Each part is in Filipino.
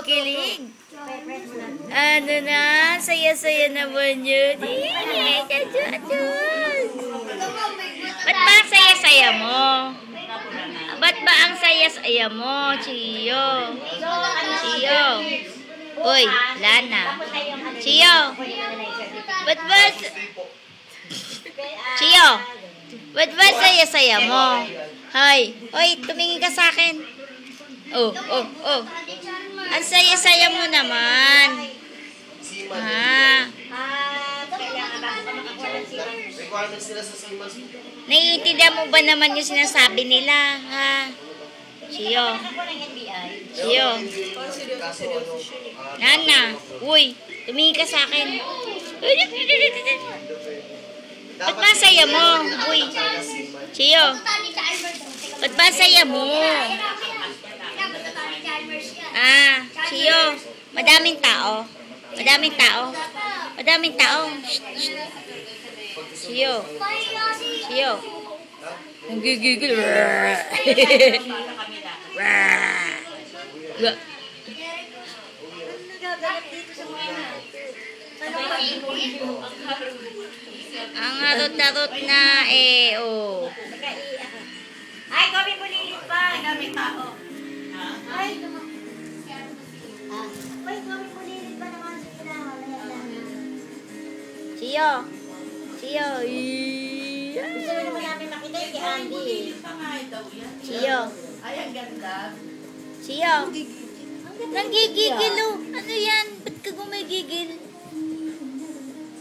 kinikilig. Ano na? Saya-saya naman yun. Ba't ba ang saya-saya mo? Ba't ba ang saya-saya mo, Chiyo? Chiyo. Uy, Lana. Chiyo. Ba't ba... Chiyo. Ba't ba saya-saya mo? Hoy. Hoy, tumingin ka sa akin. Oh. Ang saya-saya mo naman. Ha? Naiintindihan mo ba naman yung sinasabi nila? Ha? Chiyo. Chiyo. Nana. Uy, tumingin ka sa akin. Ba't ba saya mo? Uy. Chiyo. Ba't ba saya mo? Chiyo. Madaming tao. Madaming tao. Madaming tao. Chiyo. Chiyo. Ang gigigil. Ang harot-harot na oh. Ay, kami bulilit pa. Daming tao. Ay, kami bulilit pa naman sa kailangan. Chiyo. Chiyo. Gusto mo naman namin makita yung kay Andy. Chiyo. Ay, ang ganda. Chiyo. Nanggigigil oh. Ano yan? Ba't ka gumigigil?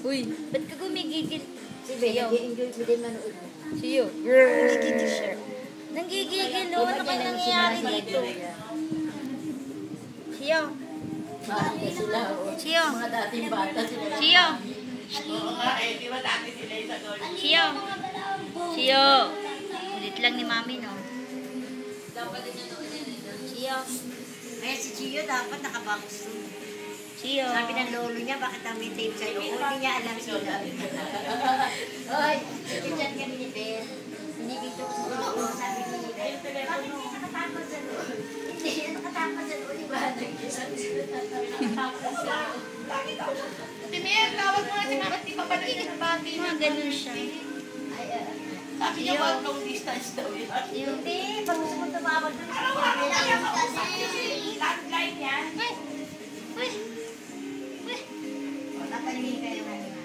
Uy, ba't ka gumigigil? Si Ben, nag-i-enjoy mo din manood. Chiyo. Nanggigigil oh. Ano kayo nangyayari dito? Chiyo. Bakit sila? Chiyo. Mga dating bata sila. Chiyo. Oo nga eh, di ba dati sila yung sa gold? Chiyo. Chiyo. Ulit lang ni Mami, no? Chiyo. Kaya si Chiyo dapat nakabox room. Chiyo. Sabi ng lolo niya, bakit may tape sa'yo? O, hindi niya alam sila. Oy, chat kami ni Ben. Hindi dito ko sa lolo. Sabi ni Ben, bakit hindi nakatakot sa lolo? Hindi, nakatakot sa lolo. Iba, nakatakot sa lolo. Timir, tawag mo natin bakit di pa ba nagkakabati? Mga ganun siya. Sabi niya, wag long distance daw yun. Hindi, pag gusto mo tumawag doon. Araw-araw yan ako sa landline yan. Uy. O, napaligin kayo namin.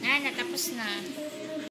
Nana, tapos na.